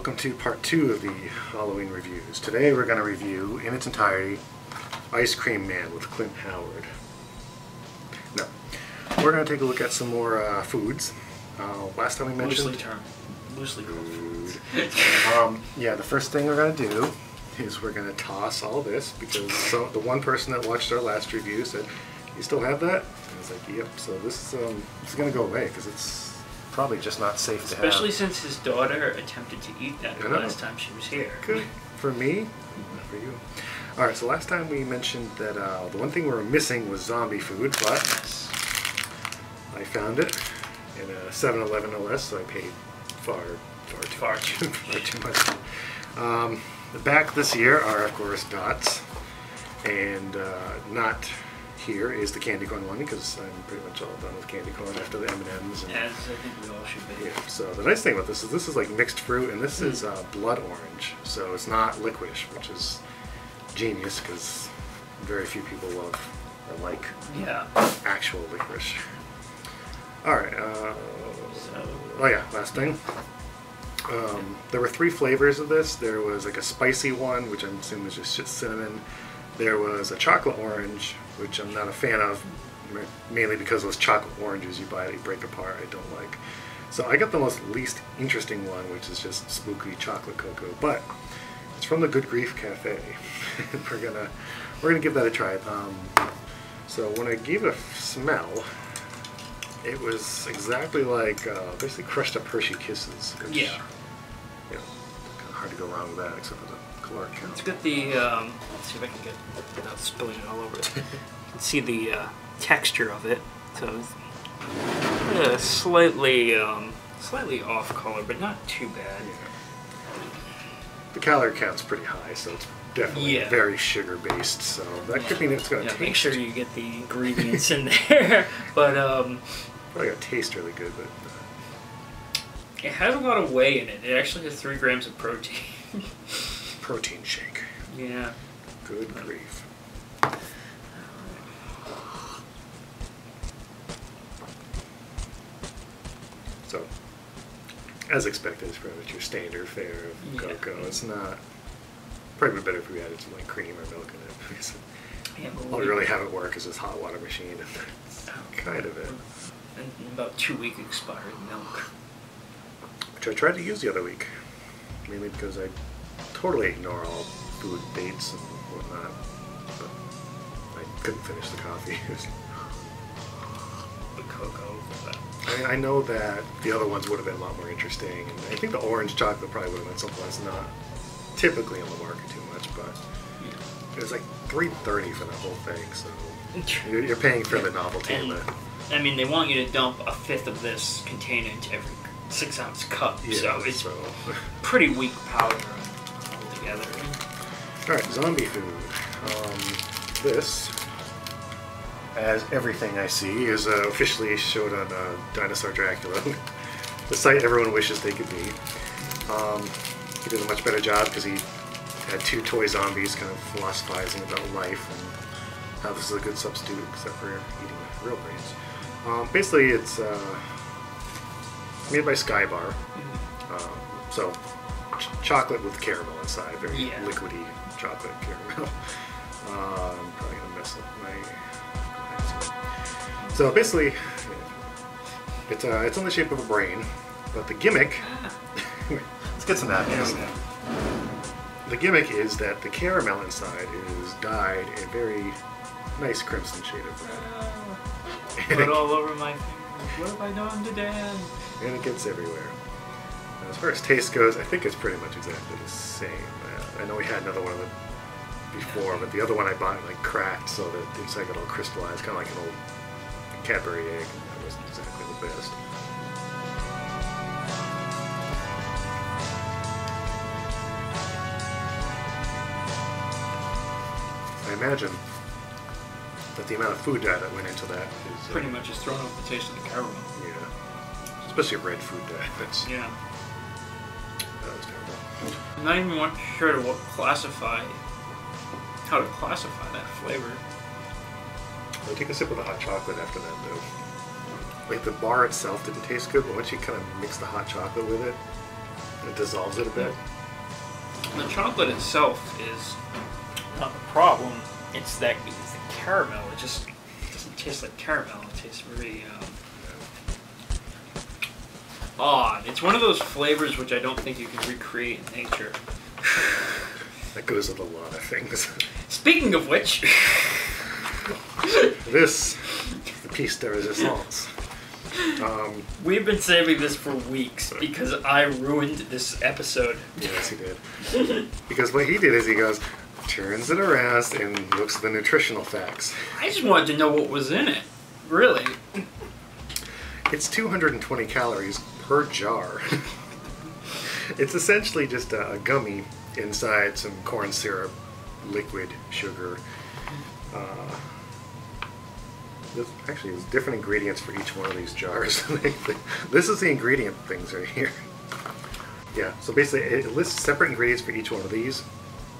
Welcome to part 2 of the Halloween reviews. Today we're going to review, in its entirety, Ice Cream Man with Clint Howard. No. We're going to take a look at some more foods. Last time we mentioned... Loosely called foods. Yeah, the first thing we're going to do is we're going to toss all this, because the one person that watched our last review said, "You still have that?" And I was like, "Yep." So this is going to go away, because it's probably just not safe to have. Especially since his daughter attempted to eat that the last time she was here. Good. For me, not for you. Alright, so last time we mentioned that the one thing we were missing was zombie food, but I found it in a 7-Eleven no less, so I paid far too much. The back this year are, of course, dots, and not here is the candy corn one, because I'm pretty much all done with candy corn after the M&Ms. As I think we all should be. Yeah, so the nice thing about this is like mixed fruit, and this is blood orange, so it's not licorice, which is genius, because very few people love or like actual licorice. Alright, oh yeah, last thing. There were 3 flavors of this. There was like a spicy one, which I'm assuming is just cinnamon. There was a chocolate orange, which I'm not a fan of, mainly because those chocolate oranges you buy, they break apart, I don't like. So I got the most least interesting one, which is just spooky chocolate cocoa, but it's from the Good Grief Cafe. we're gonna give that a try. So when I gave it a smell, it was exactly like basically crushed up Hershey Kisses. Which, kind of hard to go wrong with that, except for the caloric count. It's got the, let's see if I can get without spilling it all over it. You can see the texture of it. So it's slightly off color, but not too bad. Yeah. The calorie count's pretty high, so it's definitely very sugar based. So that could mean it's going to taste. Make sure you get the ingredients in there. But probably going to taste really good, but it has a lot of whey in it. It actually has 3 grams of protein. Protein shake. Yeah. Good grief. So, as expected, it's pretty much your standard fare of cocoa. It's not... Probably better if we added some like cream or milk in it. All we really have it work is this hot water machine, and that's kind of it. And about 2-week expired milk. Which I tried to use the other week, mainly because I totally ignore all food dates and whatnot, but I couldn't finish the coffee. The cocoa. I mean, I know that the other ones would have been a lot more interesting, and I think the orange chocolate probably would have been something that's not typically on the market too much, but it was like $3.30 for the whole thing, so you're paying for the novelty of it. I mean, they want you to dump a 1/5 of this container into every 6-ounce cup, so it's pretty weak powder altogether. Alright, zombie food. This, as everything I see, is officially showed on Dinosaur Dracula, the site everyone wishes they could be. He did a much better job because he had 2 toy zombies kind of philosophizing about life and how this is a good substitute, except for eating real brains. Basically, it's made by Skybar. So, chocolate with caramel inside, very liquidy chocolate caramel. I'm probably gonna mess up my. So basically, it's in the shape of a brain, but the gimmick. Let's get some napkins. The gimmick is that the caramel inside is dyed a very nice crimson shade of red. Put all over my fingers. What have I done to Dan? And it gets everywhere. As far as taste goes, I think it's pretty much exactly the same. I know we had another one of them before, but the other one I bought like cracked so that the inside got all crystallized, kind of like an old Cadbury egg. That wasn't exactly the best. I imagine that the amount of food dye that went into that is pretty much just thrown off the taste of the caramel. Yeah, especially red food dye. That's that was terrible. I'm not even sure how to classify that flavor. I'll take a sip of the hot chocolate after that, though. Like the bar itself didn't taste good, but once you kind of mix the hot chocolate with it, It dissolves it a bit. The chocolate itself is not the problem. It's the caramel. It just doesn't taste like caramel. It tastes very odd. It's one of those flavors which I don't think you can recreate in nature. That goes with a lot of things. Speaking of which, this is the piece de resistance. We've been saving this for weeks because I ruined this episode. Yes, he did. Because what he did is he goes, turns it around and looks at the nutritional facts. I just wanted to know what was in it. Really. It's 220 calories per jar. It's essentially just a gummy inside some corn syrup, liquid sugar. There's different ingredients for each one of these jars. This is the ingredient things right here. Yeah, so basically it lists separate ingredients for each one of these,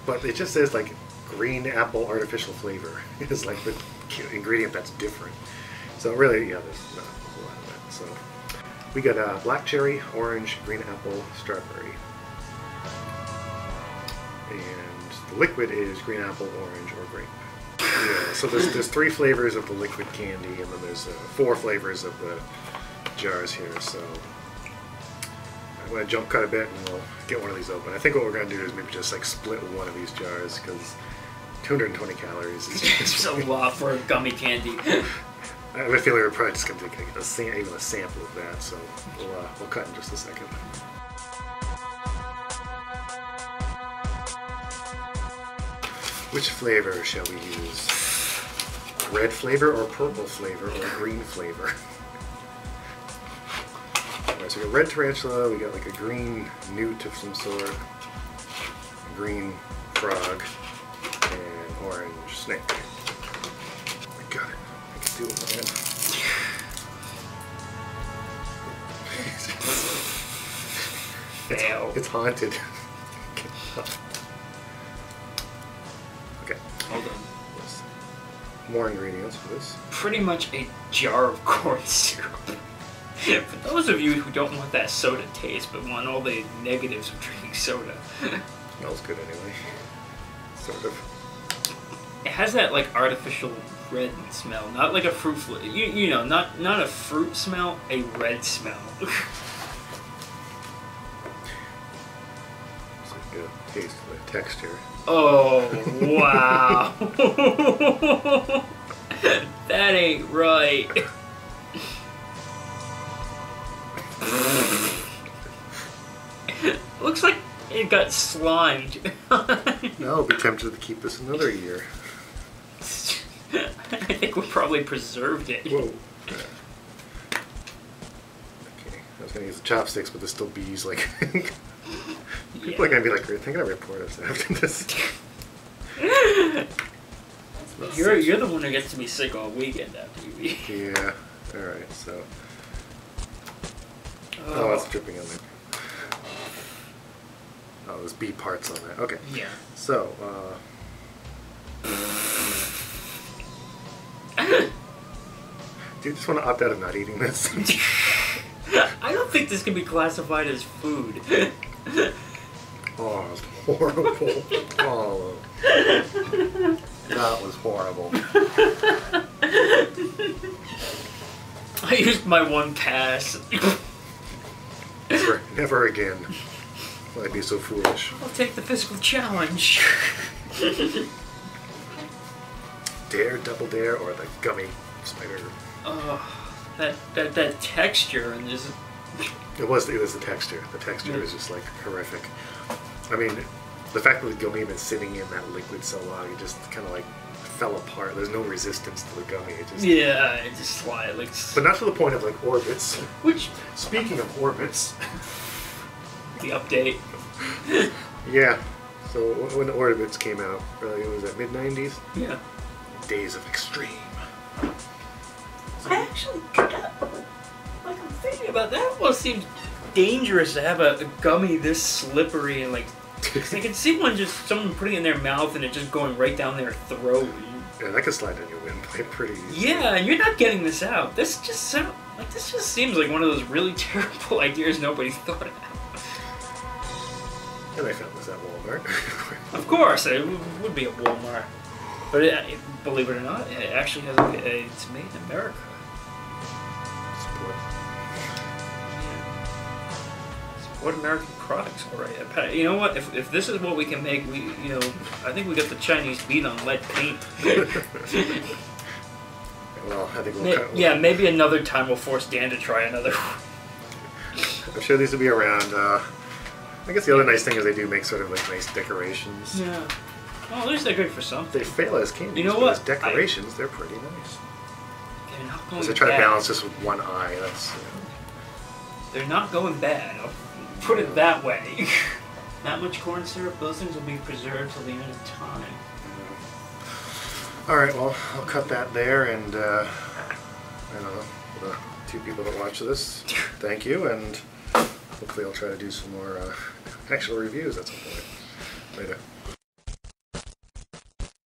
but it just says like green apple artificial flavor is like the ingredient that's different. So really, yeah, there's not a whole lot of that. So we got black cherry, orange, green apple, strawberry. And the liquid is green apple, orange, or grape. Yeah, so there's 3 flavors of the liquid candy, and then there's 4 flavors of the jars here. So I'm going to jump cut a bit, and we'll get one of these open. I think what we're going to do is maybe just like split one of these jars, because 220 calories is It's a lot for gummy candy. I have a feeling we're probably just going to take even a sample of that, so we'll cut in just a second. Which flavor shall we use? Red flavor or purple flavor or green flavor? Alright, so we got red tarantula, we got like a green newt of some sort, a green frog, and orange snake. I got it. I can do it, man. Fail. It's haunted. Okay. Hold on. More ingredients for this. Pretty much a jar of corn syrup. For those of you who don't want that soda taste, but want all the negatives of drinking soda. Smells good anyway. Sort of. It has that like artificial red smell, not like a fruit you know, not a fruit smell, a red smell. It's like a taste of the texture. Oh wow. That ain't right. Looks like it got slimed. No, I'll be tempted to keep this another year. I think we probably preserved it. Whoa. Okay. I was gonna use the chopsticks, but there's still bees. Like, people are gonna be like, "They're gonna report us after this." You're the one who gets to be sick all weekend after you eat. Yeah. All right. So. Oh, it's dripping on there. Oh, there's bee parts on that. Okay. Yeah. So. Do you just want to opt out of not eating this? I don't think this can be classified as food. Oh, it's horrible. Oh. That was horrible. I used my one pass. Never again will I be so foolish. I'll take the physical challenge. Dare, double dare, or the gummy spider. Oh, that texture and just. It was the texture. The texture is just like horrific. I mean, the fact that the gummy had been sitting in that liquid so long, it just kind of like fell apart. There's no resistance to the gummy. It just, yeah, it just slid like. But not to the point of like orbits. Which, speaking of orbits, the update. Yeah. So when the orbits came out, it was at mid-90s. Yeah. Days of Extreme. I actually, like I'm thinking about that. Almost seems dangerous to have a gummy this slippery and like. Cause I can see someone putting it in their mouth and it just going right down their throat. Yeah, that could slide down your windpipe pretty easily. Yeah, and you're not getting this out. This just seems like one of those really terrible ideas nobody thought of. And I found this at Walmart. Of course, it would be at Walmart. But believe it or not, it actually has it's made in America. Support. Yeah. Support American products, all right. You know what? If this is what we can make, I think we got the Chinese beat on lead paint. Well, I think we'll maybe another time we'll force Dan to try another. I'm sure these will be around. I guess the other nice thing is they do make sort of like nice decorations. Yeah. Well, at least they're good for something. They fail as candies. You know but what? As decorations, they're pretty nice. They're not going Because they bad. try to balance this with one eye. That's. They're not going bad. I'll put it that way. Not much corn syrup. Those things will be preserved till the end of time. All right. Well, I'll cut that there, and I don't know. For the 2 people that watch this, thank you, and hopefully I'll try to do some more actual reviews at some point later.